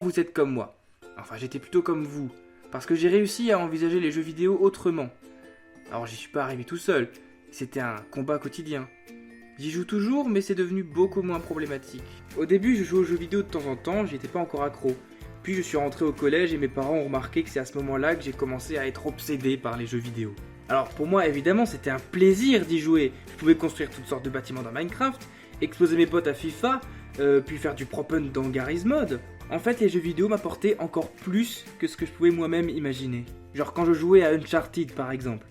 vous êtes comme moi. Enfin, j'étais plutôt comme vous. Parce que j'ai réussi à envisager les jeux vidéo autrement. Alors, j'y suis pas arrivé tout seul. C'était un combat quotidien. J'y joue toujours, mais c'est devenu beaucoup moins problématique. Au début, je jouais aux jeux vidéo de temps en temps, j'y étais pas encore accro. Puis je suis rentré au collège et mes parents ont remarqué que c'est à ce moment-là que j'ai commencé à être obsédé par les jeux vidéo. Alors pour moi, évidemment, c'était un plaisir d'y jouer. Je pouvais construire toutes sortes de bâtiments dans Minecraft, exploser mes potes à FIFA, puis faire du prop-hunt dans Garry's Mod. En fait, les jeux vidéo m'apportaient encore plus que ce que je pouvais moi-même imaginer. Genre quand je jouais à Uncharted par exemple.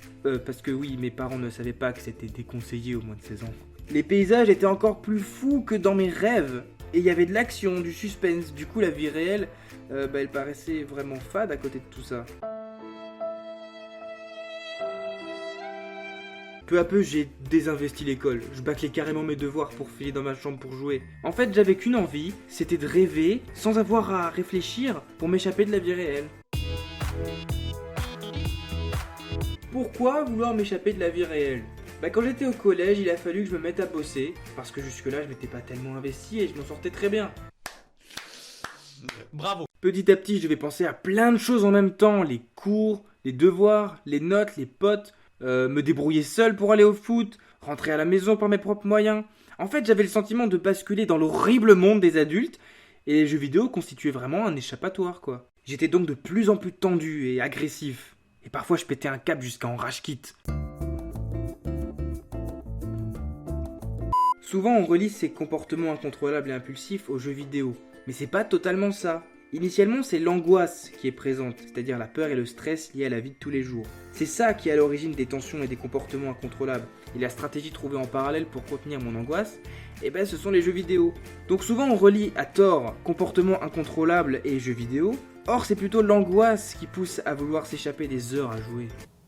Parce que oui, mes parents ne savaient pas que c'était déconseillé au moins de 16 ans. Les paysages étaient encore plus fous que dans mes rêves. Et il y avait de l'action, du suspense. Du coup, la vie réelle, elle paraissait vraiment fade à côté de tout ça. Peu à peu, j'ai désinvesti l'école. Je bâclais carrément mes devoirs pour filer dans ma chambre pour jouer. En fait, j'avais qu'une envie, c'était de rêver sans avoir à réfléchir pour m'échapper de la vie réelle. Pourquoi vouloir m'échapper de la vie réelle ? Quand j'étais au collège, il a fallu que je me mette à bosser, parce que jusque-là, je m'étais pas tellement investi et je m'en sortais très bien. Bravo. Petit à petit, je devais penser à plein de choses en même temps, les cours, les devoirs, les notes, les potes, me débrouiller seul pour aller au foot, rentrer à la maison par mes propres moyens. En fait, j'avais le sentiment de basculer dans l'horrible monde des adultes, et les jeux vidéo constituaient vraiment un échappatoire, quoi. J'étais donc de plus en plus tendu et agressif, et parfois je pétais un câble jusqu'à en rage quit. Souvent, on relie ces comportements incontrôlables et impulsifs aux jeux vidéo. Mais c'est pas totalement ça. Initialement, c'est l'angoisse qui est présente, c'est-à-dire la peur et le stress liés à la vie de tous les jours. C'est ça qui est à l'origine des tensions et des comportements incontrôlables. Et la stratégie trouvée en parallèle pour contenir mon angoisse, ce sont les jeux vidéo. Donc souvent, on relie à tort comportements incontrôlables et jeux vidéo. Or, c'est plutôt l'angoisse qui pousse à vouloir s'échapper des heures à jouer.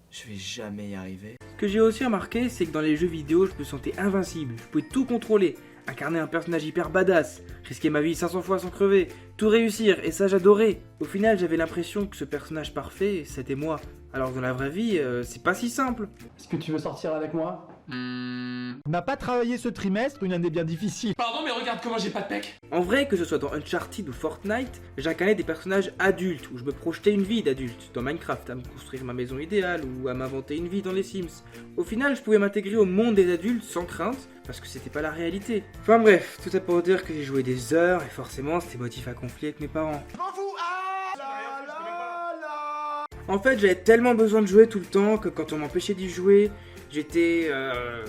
Je vais jamais y arriver. Ce que j'ai aussi remarqué, c'est que dans les jeux vidéo, je me sentais invincible, je pouvais tout contrôler, incarner un personnage hyper badass, risquer ma vie 500 fois sans crever, tout réussir, et ça j'adorais. Au final, j'avais l'impression que ce personnage parfait, c'était moi. Alors que dans la vraie vie, c'est pas si simple. Est-ce que tu veux sortir avec moi? On n'a pas travaillé ce trimestre, une année bien difficile. Pardon, mais regarde comment j'ai pas de pec. En vrai, que ce soit dans Uncharted ou Fortnite, j'incarnais des personnages adultes, où je me projetais une vie d'adulte, dans Minecraft, à me construire ma maison idéale, ou à m'inventer une vie dans les Sims. Au final, je pouvais m'intégrer au monde des adultes sans crainte, parce que c'était pas la réalité. Enfin bref, tout ça pour dire que j'ai joué des heures, et forcément, c'était motif à conflit avec mes parents. En fait, j'avais tellement besoin de jouer tout le temps que quand on m'empêchait d'y jouer, j'étais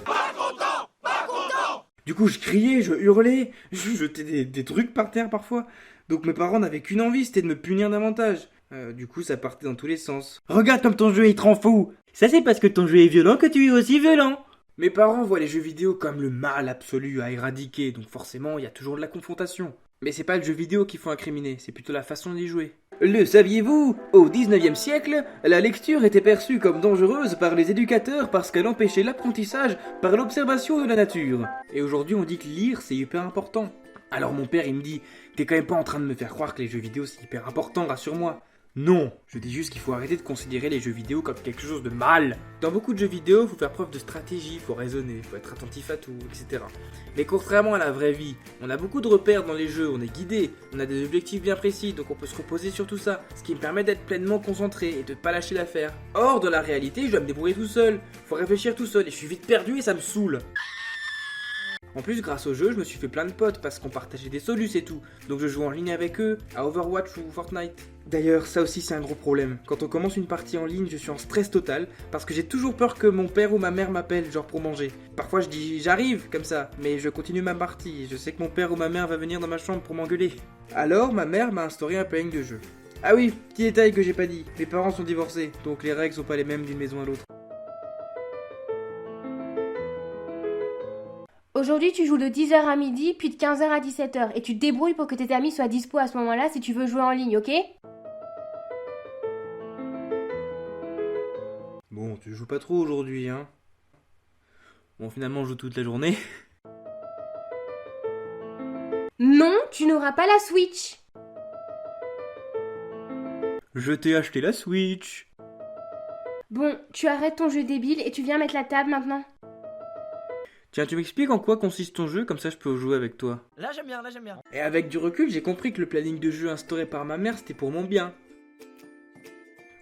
Pas content. Du coup, je criais, je hurlais, je jetais des trucs par terre parfois. Donc mes parents n'avaient qu'une envie, c'était de me punir davantage. Du coup, ça partait dans tous les sens. Regarde comme ton jeu est trop fou. Ça c'est parce que ton jeu est violent que tu es aussi violent. Mes parents voient les jeux vidéo comme le mal absolu à éradiquer, donc forcément, il y a toujours de la confrontation. Mais c'est pas le jeu vidéo qu'il faut incriminer, c'est plutôt la façon d'y jouer. Le saviez-vous? Au 19e siècle, la lecture était perçue comme dangereuse par les éducateurs parce qu'elle empêchait l'apprentissage par l'observation de la nature. Et aujourd'hui, on dit que lire, c'est hyper important. Alors mon père, il me dit, t'es quand même pas en train de me faire croire que les jeux vidéo, c'est hyper important, rassure-moi. Non, je dis juste qu'il faut arrêter de considérer les jeux vidéo comme quelque chose de mal. Dans beaucoup de jeux vidéo, il faut faire preuve de stratégie, il faut raisonner, il faut être attentif à tout, etc. Mais contrairement à la vraie vie, on a beaucoup de repères dans les jeux, on est guidé, on a des objectifs bien précis, donc on peut se reposer sur tout ça, ce qui me permet d'être pleinement concentré et de pas lâcher l'affaire. Or, dans la réalité, je dois me débrouiller tout seul, faut réfléchir tout seul, et je suis vite perdu et ça me saoule. En plus, grâce au jeu, je me suis fait plein de potes parce qu'on partageait des solus et tout. Donc je joue en ligne avec eux, à Overwatch ou Fortnite. D'ailleurs, ça aussi c'est un gros problème. Quand on commence une partie en ligne, je suis en stress total parce que j'ai toujours peur que mon père ou ma mère m'appelle, genre pour manger. Parfois je dis j'arrive, comme ça, mais je continue ma partie. Je sais que mon père ou ma mère va venir dans ma chambre pour m'engueuler. Alors, ma mère m'a instauré un planning de jeu. Ah oui, petit détail que j'ai pas dit. Mes parents sont divorcés, donc les règles sont pas les mêmes d'une maison à l'autre. Aujourd'hui, tu joues de 10h à midi, puis de 15h à 17h. Et tu te débrouilles pour que tes amis soient dispo à ce moment-là si tu veux jouer en ligne, ok? Bon, tu joues pas trop aujourd'hui, hein? Bon, finalement, je joue toute la journée. Non, tu n'auras pas la Switch. Je t'ai acheté la Switch. Bon, tu arrêtes ton jeu débile et tu viens mettre la table maintenant. Tiens, tu m'expliques en quoi consiste ton jeu, comme ça je peux jouer avec toi. Là j'aime bien, là j'aime bien. Et avec du recul, j'ai compris que le planning de jeu instauré par ma mère, c'était pour mon bien.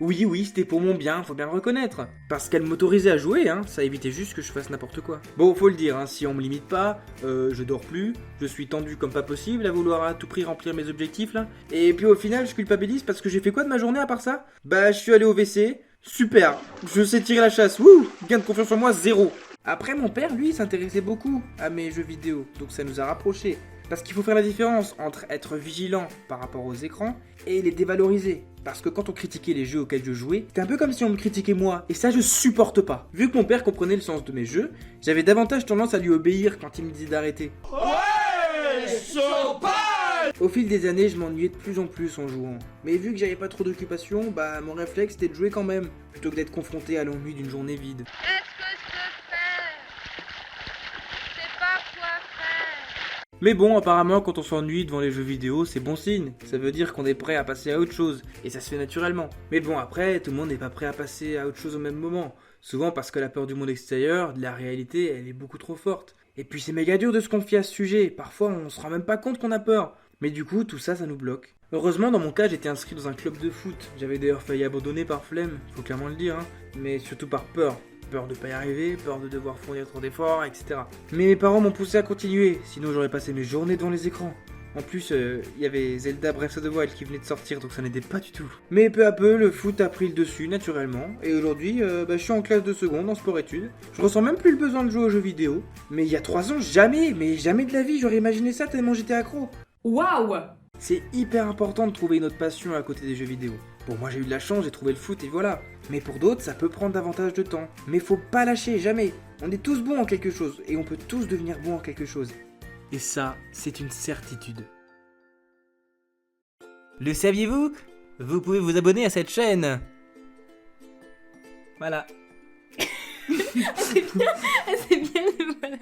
Oui, c'était pour mon bien, faut bien le reconnaître. Parce qu'elle m'autorisait à jouer, hein, ça évitait juste que je fasse n'importe quoi. Bon, faut le dire, hein, si on me limite pas, je dors plus, je suis tendu comme pas possible à vouloir à tout prix remplir mes objectifs là. Et puis au final, je culpabilise parce que j'ai fait quoi de ma journée à part ça? Bah, je suis allé au WC, super, je sais tirer la chasse, wouh, gain de confiance en moi, 0. Après, mon père, lui, s'intéressait beaucoup à mes jeux vidéo, donc ça nous a rapprochés. Parce qu'il faut faire la différence entre être vigilant par rapport aux écrans et les dévaloriser. Parce que quand on critiquait les jeux auxquels je jouais, c'était un peu comme si on me critiquait moi, et ça je supporte pas. Vu que mon père comprenait le sens de mes jeux, j'avais davantage tendance à lui obéir quand il me disait d'arrêter. Ouais, Au fil des années, je m'ennuyais de plus en plus en jouant. Mais vu que j'avais pas trop d'occupation, bah mon réflexe c'était de jouer quand même, plutôt que d'être confronté à l'ennui d'une journée vide. Qu'est-ce que je peux faire? Je sais pas quoi faire. Mais bon, apparemment, quand on s'ennuie devant les jeux vidéo, c'est bon signe. Ça veut dire qu'on est prêt à passer à autre chose, et ça se fait naturellement. Mais bon, après, tout le monde n'est pas prêt à passer à autre chose au même moment. Souvent parce que la peur du monde extérieur, de la réalité, elle est beaucoup trop forte. Et puis c'est méga dur de se confier à ce sujet, parfois on se rend même pas compte qu'on a peur. Mais du coup, tout ça, ça nous bloque. Heureusement, dans mon cas, j'étais inscrit dans un club de foot. J'avais d'ailleurs failli abandonner par flemme, faut clairement le dire, hein. Mais surtout par peur. Peur de pas y arriver, peur de devoir fournir trop d'efforts, etc. Mais mes parents m'ont poussé à continuer, sinon j'aurais passé mes journées devant les écrans. En plus, il y avait Zelda Breath of the Wild qui venait de sortir, donc ça n'aidait pas du tout. Mais peu à peu, le foot a pris le dessus, naturellement. Et aujourd'hui, je suis en classe de seconde, en sport-études. Je ressens même plus le besoin de jouer aux jeux vidéo. Mais il y a 3 ans, jamais de la vie, j'aurais imaginé ça tellement j'étais accro. Waouh! C'est hyper important de trouver une autre passion à côté des jeux vidéo. Bon, moi j'ai eu de la chance, j'ai trouvé le foot et voilà. Mais pour d'autres, ça peut prendre davantage de temps. Mais faut pas lâcher, jamais. On est tous bons en quelque chose, et on peut tous devenir bons en quelque chose. Et ça, c'est une certitude. Le saviez-vous? Vous pouvez vous abonner à cette chaîne. Voilà. C'est bien, voilà.